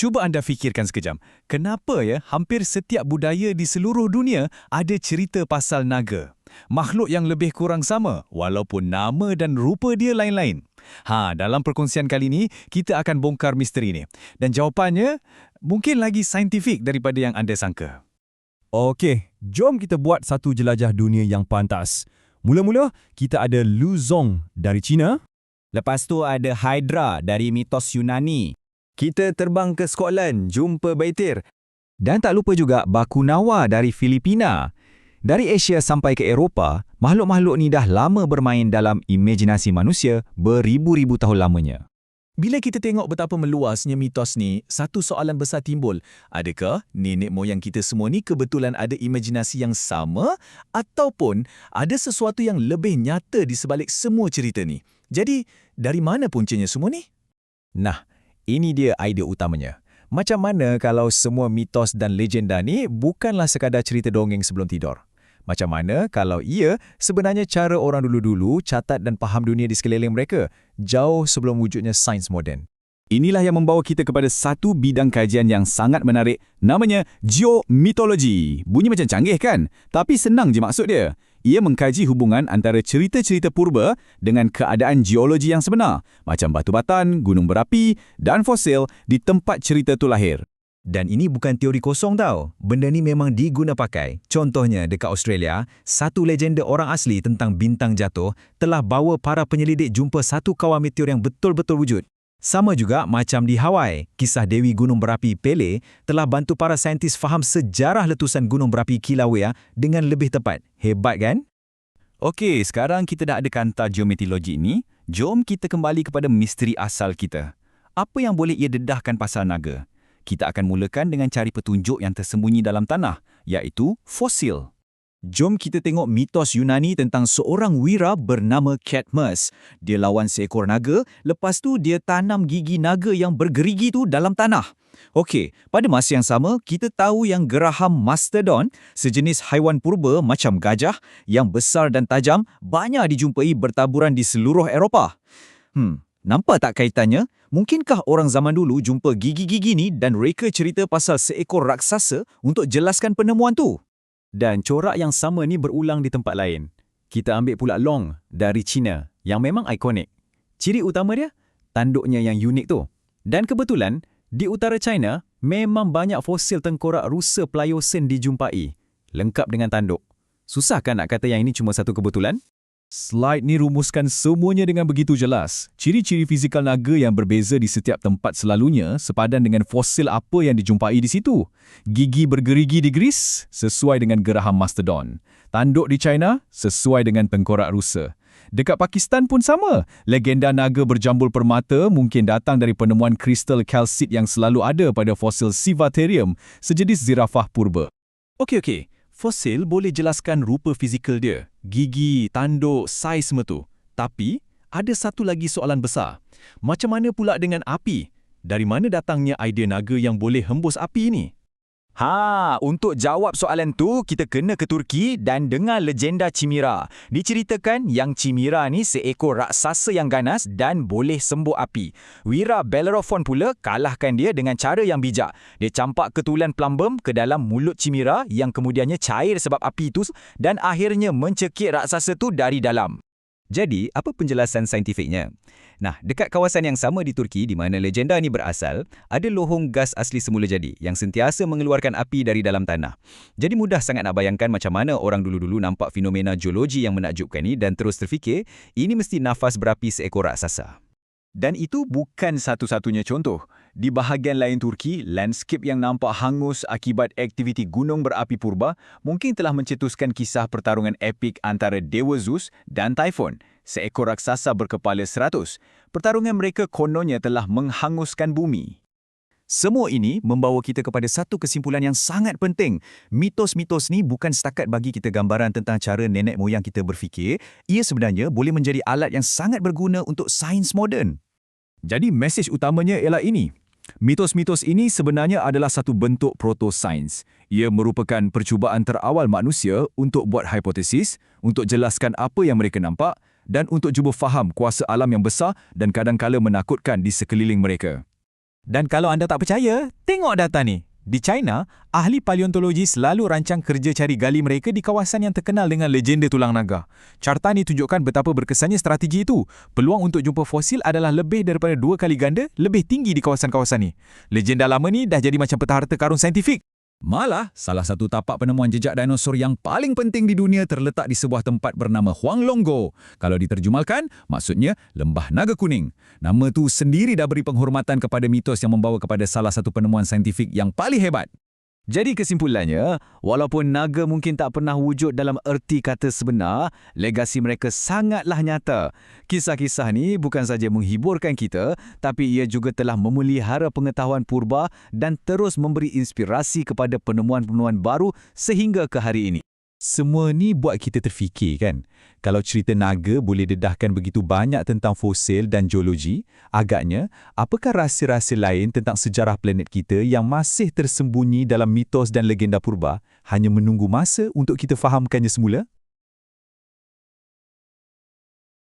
Cuba anda fikirkan sekejap, kenapa hampir setiap budaya di seluruh dunia ada cerita pasal naga? Makhluk yang lebih kurang sama, walaupun nama dan rupa dia lain-lain. Dalam perkongsian kali ini, kita akan bongkar misteri ini. Dan jawapannya mungkin lagi saintifik daripada yang anda sangka. Okey, jom kita buat satu jelajah dunia yang pantas. Mula-mula, kita ada Luzong dari China. Lepas tu ada Hydra dari mitos Yunani. Kita terbang ke Scotland, jumpa Baitir. Dan tak lupa juga Bakunawa dari Filipina. Dari Asia sampai ke Eropah, makhluk-makhluk ni dah lama bermain dalam imajinasi manusia beribu-ribu tahun lamanya. Bila kita tengok betapa meluasnya mitos ni, satu soalan besar timbul. Adakah nenek moyang kita semua ni kebetulan ada imajinasi yang sama ataupun ada sesuatu yang lebih nyata di sebalik semua cerita ni? Jadi, dari mana puncanya semua ni? Nah, ini dia idea utamanya. Macam mana kalau semua mitos dan legenda ni bukanlah sekadar cerita dongeng sebelum tidur? Macam mana kalau ia sebenarnya cara orang dulu-dulu catat dan faham dunia di sekeliling mereka, jauh sebelum wujudnya sains moden? Inilah yang membawa kita kepada satu bidang kajian yang sangat menarik, namanya geomitologi. Bunyi macam canggih kan? Tapi senang je maksud dia. Ia mengkaji hubungan antara cerita-cerita purba dengan keadaan geologi yang sebenar, macam batu batan, gunung berapi dan fosil di tempat cerita tu lahir. Dan ini bukan teori kosong tau. Benda ni memang diguna pakai. Contohnya dekat Australia, satu legenda orang asli tentang bintang jatuh telah bawa para penyelidik jumpa satu kawah meteor yang betul-betul wujud. Sama juga macam di Hawaii, kisah Dewi Gunung Berapi Pele telah bantu para saintis faham sejarah letusan gunung berapi Kilauea dengan lebih tepat. Hebat kan? Okey, sekarang kita dah ada kanta geometologi ini, jom kita kembali kepada misteri asal kita. Apa yang boleh ia dedahkan pasal naga? Kita akan mulakan dengan cari petunjuk yang tersembunyi dalam tanah, iaitu fosil. Jom kita tengok mitos Yunani tentang seorang wira bernama Cadmus. Dia lawan seekor naga, lepas tu dia tanam gigi naga yang bergerigi tu dalam tanah. Okey, pada masa yang sama, kita tahu yang geraham mastodon, sejenis haiwan purba macam gajah yang besar dan tajam, banyak dijumpai bertaburan di seluruh Eropah. Nampak tak kaitannya? Mungkinkah orang zaman dulu jumpa gigi-gigi ni dan reka cerita pasal seekor raksasa untuk jelaskan penemuan tu? Dan corak yang sama ni berulang di tempat lain. Kita ambil pula long dari China yang memang ikonik. Ciri utama dia, tanduknya yang unik tu. Dan kebetulan, di utara China, memang banyak fosil tengkorak rusa Pliocene dijumpai. Lengkap dengan tanduk. Susah kan nak kata yang ini cuma satu kebetulan? Slide ni rumuskan semuanya dengan begitu jelas. Ciri-ciri fizikal naga yang berbeza di setiap tempat selalunya sepadan dengan fosil apa yang dijumpai di situ. Gigi bergerigi di Greece sesuai dengan geraham mastodon. Tanduk di China sesuai dengan tengkorak rusa. Dekat Pakistan pun sama. Legenda naga berjambul permata mungkin datang dari penemuan kristal kalsit yang selalu ada pada fosil Civaterium, sejenis zirafah purba. Okey. Fosil boleh jelaskan rupa fizikal dia, gigi, tanduk, saiz semua tu. Tapi, ada satu lagi soalan besar. Macam mana pula dengan api? Dari mana datangnya idea naga yang boleh hembus api ni? Untuk jawab soalan tu, kita kena ke Turki dan dengar legenda Chimera. Diceritakan yang Chimera ni seekor raksasa yang ganas dan boleh sembuh api. Wira Bellerophon pula kalahkan dia dengan cara yang bijak. Dia campak ketulan plumbum ke dalam mulut Chimera yang kemudiannya cair sebab api tu dan akhirnya mencekik raksasa tu dari dalam. Jadi, apa penjelasan saintifiknya? Nah, dekat kawasan yang sama di Turki di mana legenda ni berasal, ada lohong gas asli semula jadi yang sentiasa mengeluarkan api dari dalam tanah. Jadi mudah sangat nak bayangkan macam mana orang dulu-dulu nampak fenomena geologi yang menakjubkan ni dan terus terfikir, ini mesti nafas berapi seekor raksasa. Dan itu bukan satu-satunya contoh. Di bahagian lain Turki, landscape yang nampak hangus akibat aktiviti gunung berapi purba mungkin telah mencetuskan kisah pertarungan epik antara Dewa Zeus dan Typhon, seekor raksasa berkepala 100. Pertarungan mereka kononnya telah menghanguskan bumi. Semua ini membawa kita kepada satu kesimpulan yang sangat penting. Mitos-mitos ni bukan setakat bagi kita gambaran tentang cara nenek moyang kita berfikir, ia sebenarnya boleh menjadi alat yang sangat berguna untuk sains moden. Jadi mesej utamanya ialah ini. Mitos-mitos ini sebenarnya adalah satu bentuk proto-sains. Ia merupakan percubaan terawal manusia untuk buat hipotesis, untuk jelaskan apa yang mereka nampak dan untuk cuba faham kuasa alam yang besar dan kadang-kala menakutkan di sekeliling mereka. Dan kalau anda tak percaya, tengok data ni. Di China, ahli paleontologi selalu rancang kerja cari gali mereka di kawasan yang terkenal dengan legenda tulang naga. Carta ni tunjukkan betapa berkesannya strategi itu. Peluang untuk jumpa fosil adalah lebih daripada 2 kali ganda lebih tinggi di kawasan-kawasan ni. Legenda lama ni dah jadi macam peta harta karun saintifik. Malah, salah satu tapak penemuan jejak dinosaur yang paling penting di dunia terletak di sebuah tempat bernama Huanglonggo. Kalau diterjemahkan, maksudnya Lembah Naga Kuning. Nama tu sendiri dah beri penghormatan kepada mitos yang membawa kepada salah satu penemuan saintifik yang paling hebat. Jadi kesimpulannya, walaupun naga mungkin tak pernah wujud dalam erti kata sebenar, legasi mereka sangatlah nyata. Kisah-kisah ni bukan saja menghiburkan kita, tapi ia juga telah memelihara pengetahuan purba dan terus memberi inspirasi kepada penemuan-penemuan baru sehingga ke hari ini. Semua ni buat kita terfikir kan? Kalau cerita naga boleh dedahkan begitu banyak tentang fosil dan geologi, agaknya apakah rahsia-rahsia lain tentang sejarah planet kita yang masih tersembunyi dalam mitos dan legenda purba hanya menunggu masa untuk kita fahamkannya semula?